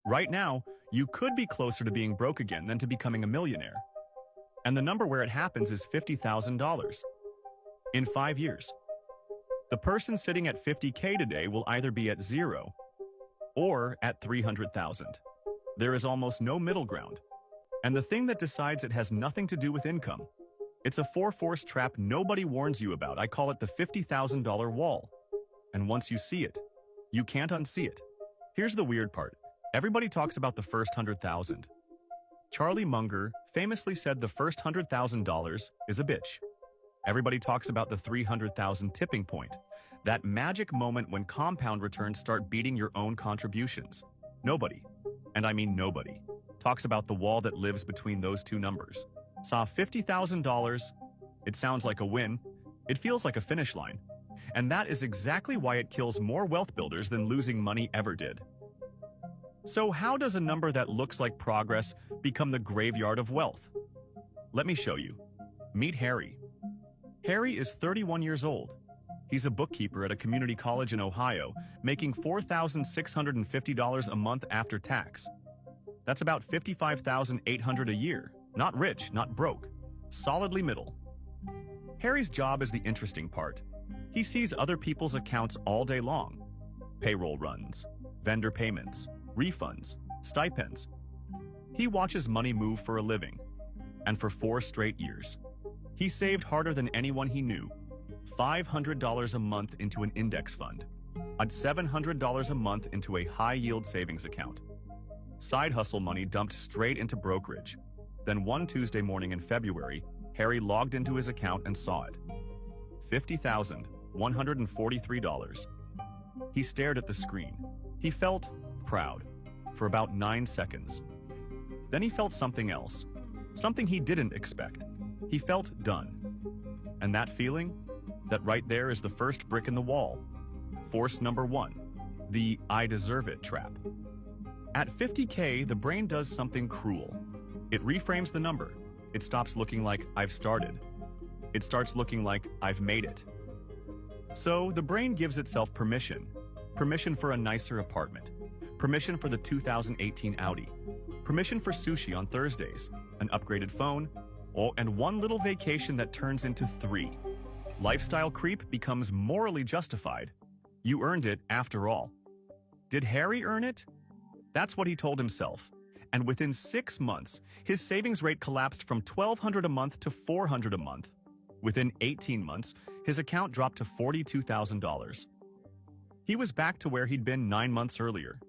Right now, you could be closer to being broke again than to becoming a millionaire. And the number where it happens is $50,000 in 5 years. The person sitting at 50K today will either be at zero or at 300,000. There is almost no middle ground. And the thing that decides it has nothing to do with income. It's a four-force trap nobody warns you about. I call it the $50,000 wall. And once you see it, you can't unsee it. Here's the weird part. Everybody talks about the first 100,000. Charlie Munger famously said the first $100,000 is a bitch. Everybody talks about the 300,000 tipping point, that magic moment when compound returns start beating your own contributions. Nobody, and I mean nobody, talks about the wall that lives between those two numbers. Saw $50,000, it sounds like a win, it feels like a finish line. And that is exactly why it kills more wealth builders than losing money ever did. So how does a number that looks like progress become the graveyard of wealth? Let me show you. Meet Harry. Harry is 31 years old. He's a bookkeeper at a community college in Ohio, making $4,650 a month after tax. That's about $55,800 a year. Not rich, not broke. Solidly middle. Harry's job is the interesting part. He sees other people's accounts all day long. Payroll runs, vendor payments, refunds, stipends. He watches money move for a living. And for 4 straight years, he saved harder than anyone he knew. $500 a month into an index fund. At $700 a month into a high-yield savings account. Side hustle money dumped straight into brokerage. Then one Tuesday morning in February, Harry logged into his account and saw it. $50,143. He stared at the screen. He felt proud for about 9 seconds. Then he felt something else. Something he didn't expect. He felt done. And that feeling? That right there is the first brick in the wall. Force number 1. The I deserve it trap. At 50K, the brain does something cruel. It reframes the number. It stops looking like I've started. It starts looking like I've made it. So the brain gives itself permission. Permission for a nicer apartment. Permission for the 2018 Audi. Permission for sushi on Thursdays. An upgraded phone. Oh, and one little vacation that turns into 3. Lifestyle creep becomes morally justified. You earned it after all. Did Harry earn it? That's what he told himself. And within 6 months, his savings rate collapsed from $1,200 a month to $400 a month. Within 18 months, his account dropped to $42,000. He was back to where he'd been 9 months earlier.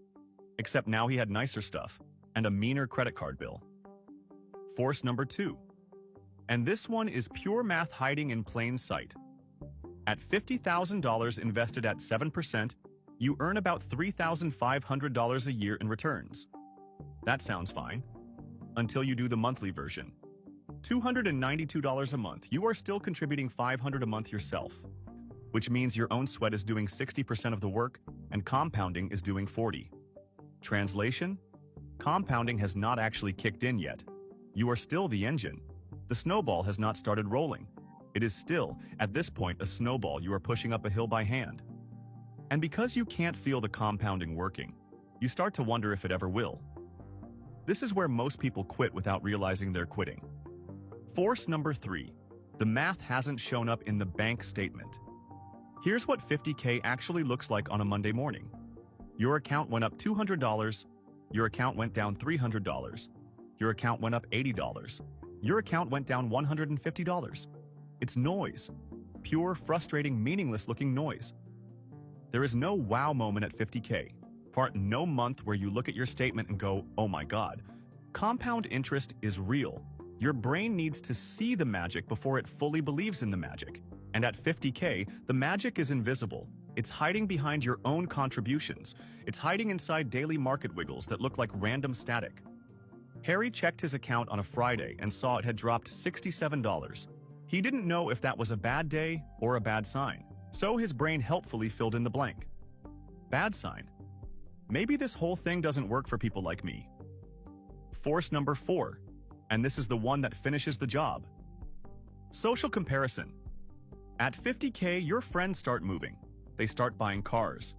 Except now he had nicer stuff and a meaner credit card bill. Force number 2. And this one is pure math hiding in plain sight. At $50,000 invested at 7%, you earn about $3,500 a year in returns. That sounds fine. Until you do the monthly version. $292 a month, you are still contributing $500 a month yourself. Which means your own sweat is doing 60% of the work and compounding is doing 40%. Translation? Compounding has not actually kicked in yet. You are still the engine. The snowball has not started rolling. It is still, at this point, a snowball you are pushing up a hill by hand. And because you can't feel the compounding working, you start to wonder if it ever will. This is where most people quit without realizing they're quitting. Force number 3. The math hasn't shown up in the bank statement. Here's what 50K actually looks like on a Monday morning. Your account went up $200. Your account went down $300. Your account went up $80. Your account went down $150. It's noise. Pure, frustrating, meaningless-looking noise. There is no wow moment at 50K. No month where you look at your statement and go, oh my god. Compound interest is real. Your brain needs to see the magic before it fully believes in the magic. And at 50K, the magic is invisible. It's hiding behind your own contributions. It's hiding inside daily market wiggles that look like random static. Harry checked his account on a Friday and saw it had dropped $67. He didn't know if that was a bad day or a bad sign, so his brain helpfully filled in the blank. Bad sign. Maybe this whole thing doesn't work for people like me. Force number 4, and this is the one that finishes the job. Social comparison. At 50K, your friends start moving. They start buying cars.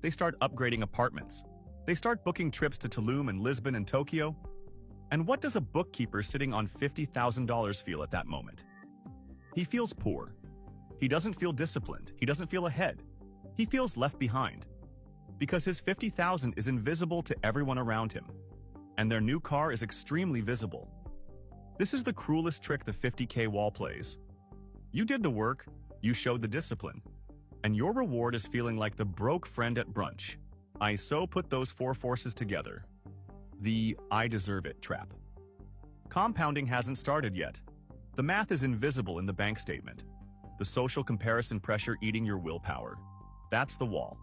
They start upgrading apartments. They start booking trips to Tulum and Lisbon and Tokyo. And what does a bookkeeper sitting on $50,000 feel at that moment? He feels poor. He doesn't feel disciplined. He doesn't feel ahead. He feels left behind. Because his $50,000 is invisible to everyone around him. And their new car is extremely visible. This is the cruelest trick the 50K wall plays. You did the work, you showed the discipline, and your reward is feeling like the broke friend at brunch. I so put those four forces together. The I deserve it trap. Compounding hasn't started yet. The math is invisible in the bank statement. The social comparison pressure eating your willpower. That's the wall.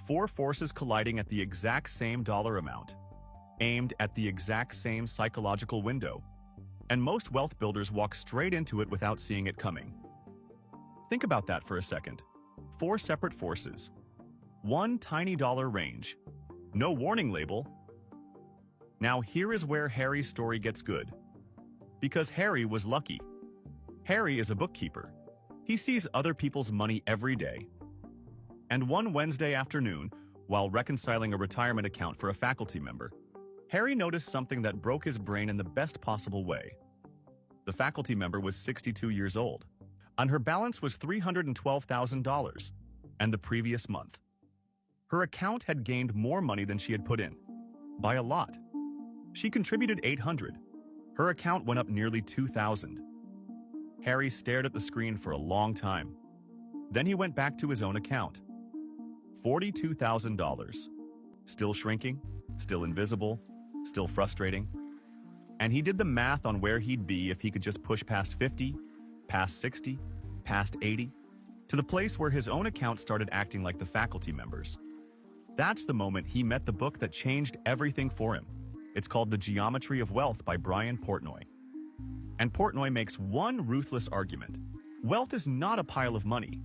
Four forces colliding at the exact same dollar amount, aimed at the exact same psychological window. And most wealth builders walk straight into it without seeing it coming. Think about that for a second. Four separate forces. One tiny dollar range. No warning label. Now here is where Harry's story gets good. Because Harry was lucky. Harry is a bookkeeper. He sees other people's money every day. And one Wednesday afternoon, while reconciling a retirement account for a faculty member, Harry noticed something that broke his brain in the best possible way. The faculty member was 62 years old, and her balance was $312,000, and the previous month. Her account had gained more money than she had put in, by a lot. She contributed $800. Her account went up nearly $2,000. Harry stared at the screen for a long time. Then he went back to his own account. $42,000. Still shrinking, still invisible, still frustrating. And he did the math on where he'd be if he could just push past 50, past 60, past 80, to the place where his own account started acting like the faculty members. That's the moment he met the book that changed everything for him. It's called The Geometry of Wealth by Brian Portnoy. And Portnoy makes one ruthless argument. Wealth is not a pile of money.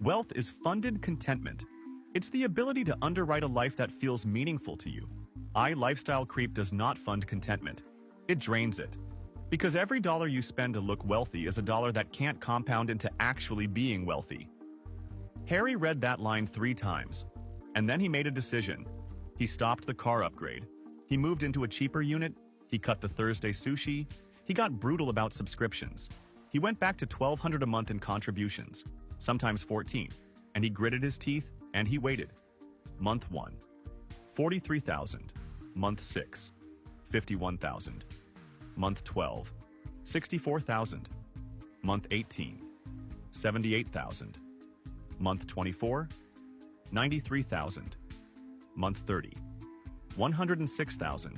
Wealth is funded contentment. It's the ability to underwrite a life that feels meaningful to you. Lifestyle creep does not fund contentment. It drains it. Because every dollar you spend to look wealthy is a dollar that can't compound into actually being wealthy. Harry read that line 3 times, and then he made a decision. He stopped the car upgrade. He moved into a cheaper unit. He cut the Thursday sushi. He got brutal about subscriptions. He went back to $1,200 a month in contributions, sometimes $14, and he gritted his teeth and he waited. Month 1, $43,000. Month 6, $51,000. Month 12, $64,000. Month 18, $78,000. Month 24, $93,000. Month 30, $106,000.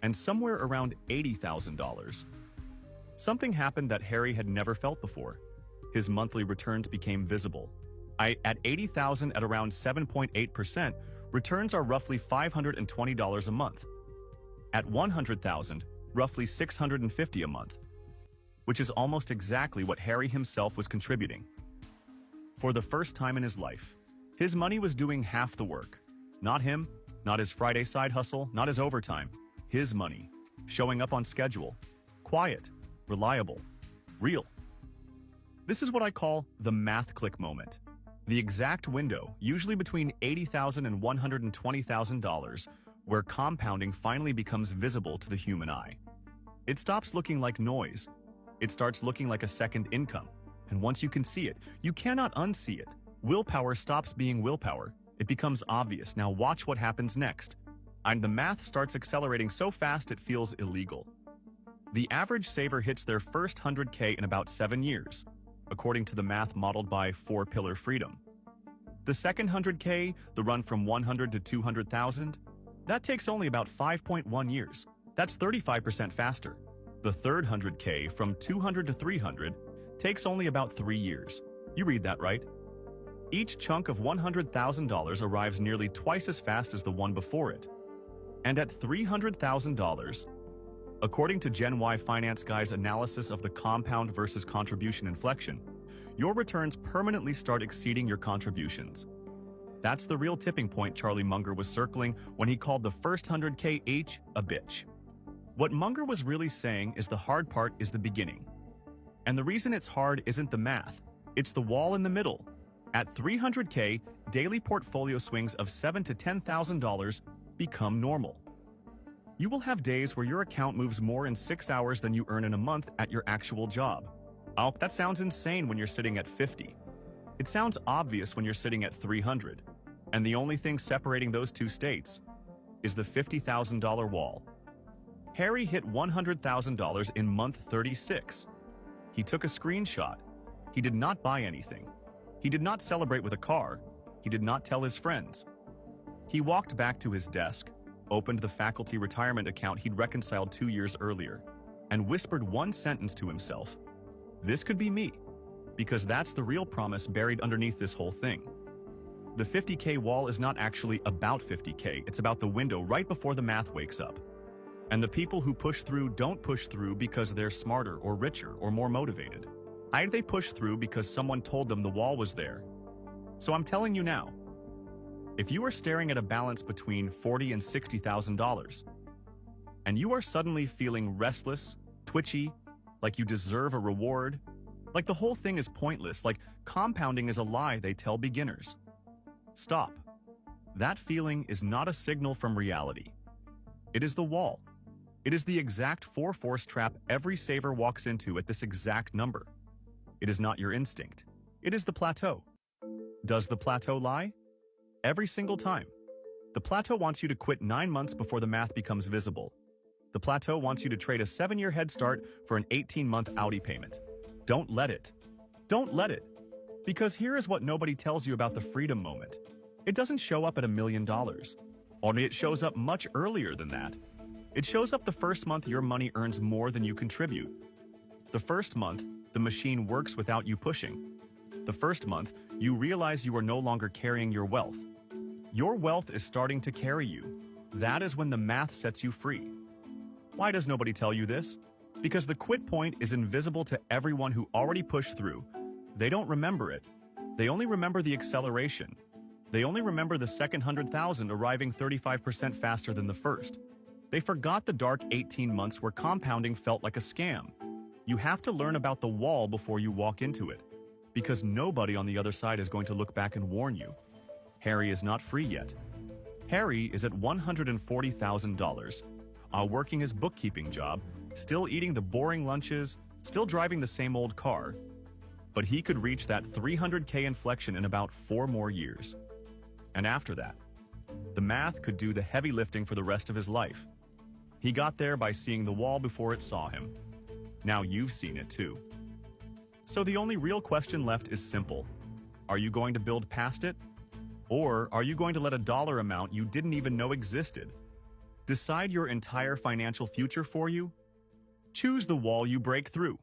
And somewhere around $80,000. Something happened that Harry had never felt before. His monthly returns became visible. At $80,000 at around 7.8%, returns are roughly $520 a month. At $100,000, roughly $650 a month, which is almost exactly what Harry himself was contributing. For the first time in his life, his money was doing half the work. Not him, not his Friday side hustle, not his overtime. His money, showing up on schedule, quiet, reliable, real. This is what I call the math click moment. The exact window, usually between $80,000 and $120,000, where compounding finally becomes visible to the human eye. It stops looking like noise. It starts looking like a second income. And once you can see it, you cannot unsee it. Willpower stops being willpower. It becomes obvious. Now watch what happens next. And the math starts accelerating so fast it feels illegal. The average saver hits their first 100K in about 7 years, according to the math modeled by 4-Pillar Freedom. The second 100K, the run from 100 to 200,000, that takes only about 5.1 years. That's 35% faster. The third 100K, from 200 to 300, takes only about 3 years. You read that right? Each chunk of $100,000 arrives nearly twice as fast as the one before it. And at $300,000, according to Gen Y Finance Guy's analysis of the compound versus contribution inflection, your returns permanently start exceeding your contributions. That's the real tipping point Charlie Munger was circling when he called the first 100K each a bitch. What Munger was really saying is the hard part is the beginning. And the reason it's hard isn't the math, it's the wall in the middle. At 300K, daily portfolio swings of $7,000 to $10,000 become normal. You will have days where your account moves more in 6 hours than you earn in a month at your actual job. Oh, that sounds insane when you're sitting at 50. It sounds obvious when you're sitting at 300. And the only thing separating those two states is the $50,000 wall. Harry hit $100,000 in month 36. He took a screenshot. He did not buy anything. He did not celebrate with a car. He did not tell his friends. He walked back to his desk, opened the faculty retirement account he'd reconciled 2 years earlier, and whispered one sentence to himself. This could be me, because that's the real promise buried underneath this whole thing. The 50K wall is not actually about 50K, it's about the window right before the math wakes up. And the people who push through don't push through because they're smarter or richer or more motivated. Either they push through because someone told them the wall was there. So I'm telling you now, if you are staring at a balance between $40,000 and $60,000, and you are suddenly feeling restless, twitchy, like you deserve a reward, like the whole thing is pointless, like compounding is a lie they tell beginners, stop. That feeling is not a signal from reality. It is the wall. It is the exact force trap every saver walks into at this exact number. It is not your instinct. It is the plateau. Does the plateau lie? Every single time. The plateau wants you to quit 9 months before the math becomes visible. The plateau wants you to trade a 7-year head start for an 18-month Audi payment. Don't let it. Don't let it. Because here is what nobody tells you about the freedom moment. It doesn't show up at $1 million. Only it shows up much earlier than that. It shows up the first month your money earns more than you contribute. The first month, the machine works without you pushing. The first month, you realize you are no longer carrying your wealth. Your wealth is starting to carry you. That is when the math sets you free. Why does nobody tell you this? Because the quit point is invisible to everyone who already pushed through. They don't remember it. They only remember the acceleration. They only remember the second 100,000 arriving 35% faster than the first. They forgot the dark 18 months where compounding felt like a scam. You have to learn about the wall before you walk into it, because nobody on the other side is going to look back and warn you. Harry is not free yet. Harry is at $140,000, working his bookkeeping job, still eating the boring lunches, still driving the same old car. But he could reach that 300K inflection in about 4 more years. And after that, the math could do the heavy lifting for the rest of his life. He got there by seeing the wall before it saw him. Now you've seen it too. So the only real question left is simple. Are you going to build past it? Or are you going to let a dollar amount you didn't even know existed decide your entire financial future for you? Choose the wall you break through.